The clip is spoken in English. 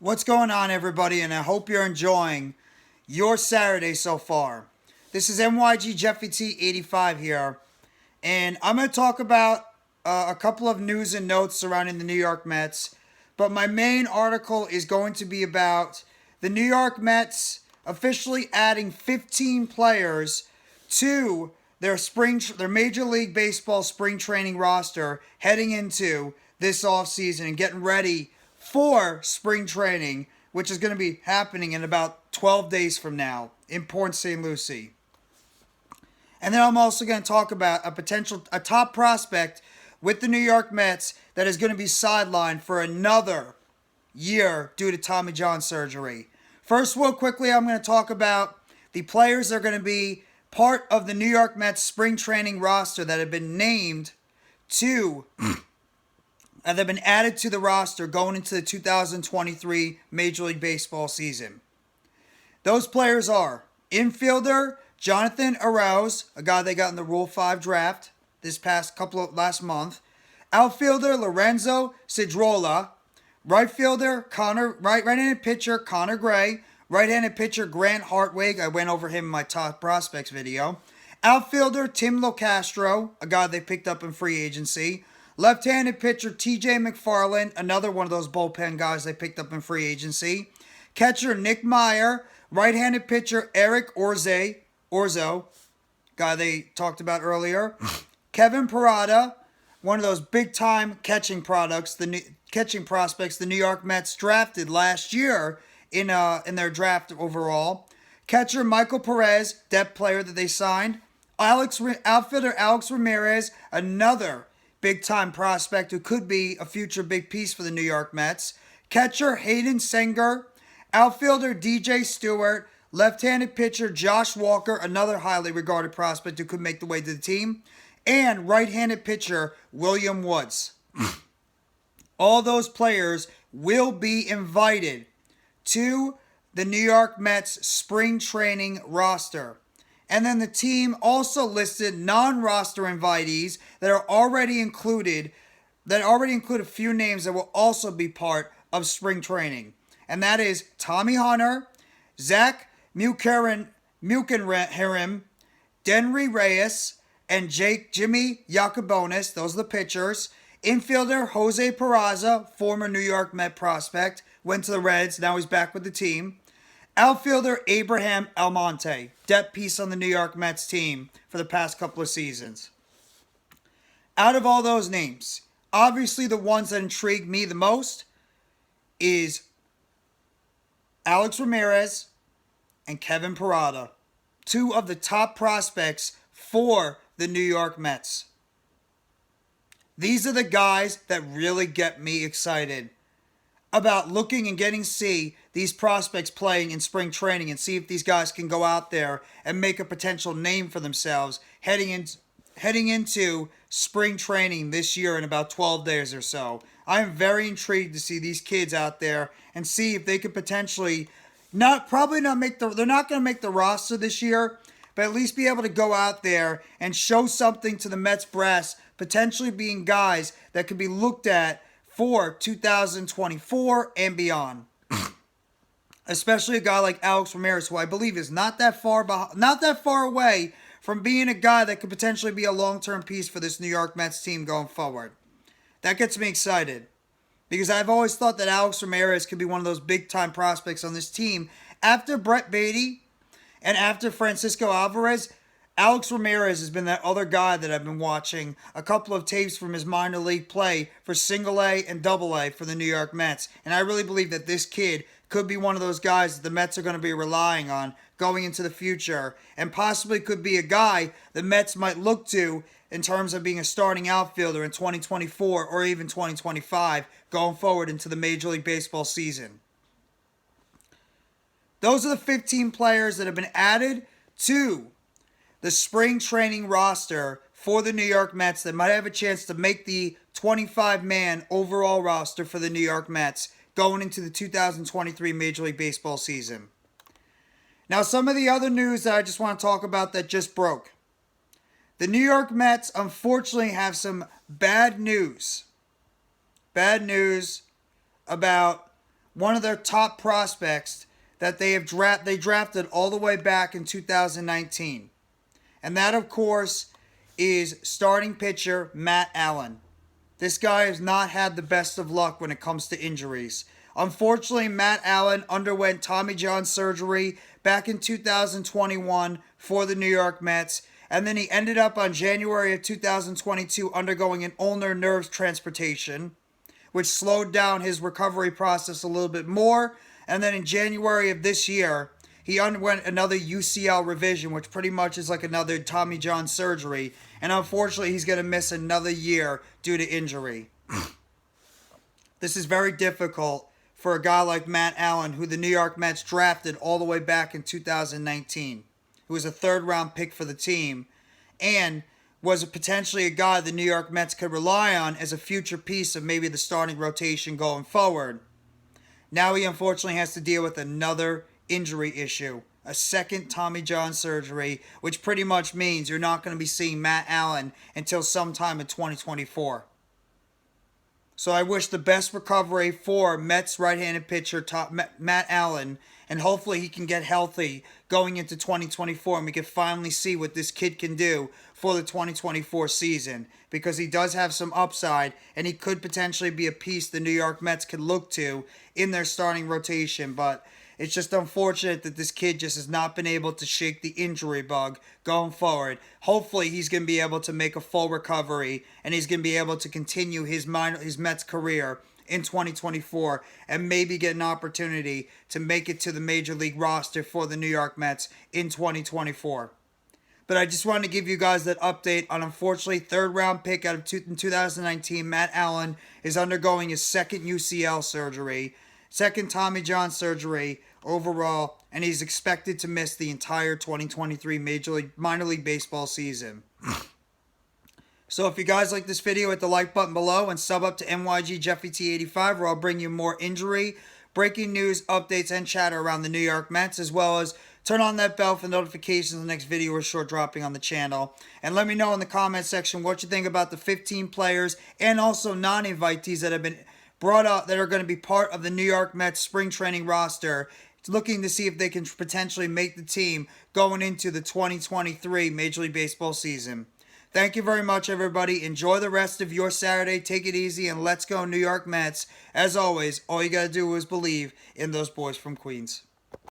What's going on, everybody? And I hope you're enjoying your Saturday so far. This is MYG Jeffy T 85 here, and I'm going to talk about a couple of news and notes surrounding the New York Mets. But my main article is going to be about the New York Mets officially adding 15 players to their Major League Baseball spring training roster heading into this offseason and getting ready for spring training, which is going to be happening in about 12 days from now in PortStLucie. And then I'm also going to talk about a top prospect with the New York Mets that is going to be sidelined for another year due to Tommy John surgery. First, real quickly, I'm going to talk about the players that are going to be part of the New York Mets spring training roster that have been named to and they've been added to the roster going into the 2023 Major League Baseball season. Those players are infielder Jonathan Arauz, a guy they got in the Rule 5 draft last month. Outfielder Lorenzo Cedrola. Right fielder right-handed pitcher Connor Gray. Right-handed pitcher Grant Hartwig. I went over him in my top prospects video. Outfielder Tim Locastro, a guy they picked up in free agency. Left-handed pitcher TJ McFarland, another one of those bullpen guys they picked up in free agency. Catcher Nick Meyer. Right-handed pitcher Eric Orze, guy they talked about earlier. Kevin Parada, one of those big-time catching prospects the New York Mets drafted last year in their draft overall. Catcher Michael Perez, depth player that they signed. Outfielder Alex Ramirez, another big-time prospect who could be a future big piece for the New York Mets. Catcher Hayden Senger. Outfielder DJ Stewart. Left-handed pitcher Josh Walker, another highly regarded prospect who could make the way to the team. And right-handed pitcher William Woods. All those players will be invited to the New York Mets spring training roster. And then the team also listed non-roster invitees that already include a few names that will also be part of spring training. And that is Tommy Hunter, Zach Mukenheim, Denry Reyes, and Jimmy Yacobonis. Those are the pitchers. Infielder Jose Peraza, former New York Met prospect, went to the Reds. Now he's back with the team. Outfielder Abraham Almonte, depth piece on the New York Mets team for the past couple of seasons. Out of all those names, obviously the ones that intrigue me the most is Alex Ramirez and Kevin Parada, two of the top prospects for the New York Mets. These are the guys that really get me excited about looking and getting to see these prospects playing in spring training and see if these guys can go out there and make a potential name for themselves heading into spring training this year in about 12 days or so. I am very intrigued to see these kids out there and see if they could potentially they're not going to make the roster this year, but at least be able to go out there and show something to the Mets brass, potentially being guys that could be looked at for 2024 and beyond. Especially a guy like Alex Ramirez, who I believe is not that far away from being a guy that could potentially be a long-term piece for this New York Mets team going forward. That gets me excited, because I've always thought that Alex Ramirez could be one of those big-time prospects on this team. After Brett Beatty and after Francisco Alvarez, Alex Ramirez has been that other guy that I've been watching a couple of tapes from his minor league play for Single A and Double A for the New York Mets. And I really believe that this kid could be one of those guys that the Mets are going to be relying on going into the future, and possibly could be a guy the Mets might look to in terms of being a starting outfielder in 2024 or even 2025 going forward into the Major League Baseball season. Those are the 15 players that have been added to the spring training roster for the New York Mets that might have a chance to make the 25-man overall roster for the New York Mets going into the 2023 Major League Baseball season. Now, some of the other news that I just want to talk about that just broke. The New York Mets, unfortunately, have some bad news. Bad news about one of their top prospects that they drafted all the way back in 2019. And that, of course, is starting pitcher Matt Allan. This guy has not had the best of luck when it comes to injuries. Unfortunately, Matt Allan underwent Tommy John surgery back in 2021 for the New York Mets, and then he ended up on January of 2022 undergoing an ulnar nerve transplantation, which slowed down his recovery process a little bit more. And then in January of this year, he underwent another UCL revision, which pretty much is like another Tommy John surgery. And unfortunately, he's going to miss another year due to injury. This is very difficult for a guy like Matt Allan, who the New York Mets drafted all the way back in 2019. Who was a third-round pick for the team, and was potentially a guy the New York Mets could rely on as a future piece of maybe the starting rotation going forward. Now he unfortunately has to deal with another injury issue, a second Tommy John surgery, which pretty much means you're not going to be seeing Matt Allan until sometime in 2024. So I wish the best recovery for Mets right-handed pitcher Matt Allan, and hopefully he can get healthy going into 2024, and we can finally see what this kid can do for the 2024 season, because he does have some upside, and he could potentially be a piece the New York Mets could look to in their starting rotation. But it's just unfortunate that this kid just has not been able to shake the injury bug going forward. Hopefully he's going to be able to make a full recovery, and he's going to be able to continue his Mets career in 2024 and maybe get an opportunity to make it to the Major League roster for the New York Mets in 2024. But I just wanted to give you guys that update on, unfortunately, third-round pick out of in 2019, Matt Allan is undergoing his second UCL surgery, second Tommy John surgery overall, and he's expected to miss the entire 2023 minor league baseball season. So if you guys like this video, hit the like button below and sub up to NYG Jeffy T85, where I'll bring you more injury, breaking news, updates, and chatter around the New York Mets, as well as turn on that bell for notifications of the next video or short dropping on the channel. And let me know in the comment section what you think about the 15 players and also non-invitees that have been brought up that are going to be part of the New York Mets spring training roster, looking to see if they can potentially make the team going into the 2023 Major League Baseball season. Thank you very much, everybody. Enjoy the rest of your Saturday. Take it easy, and let's go New York Mets. As always, all you got to do is believe in those boys from Queens.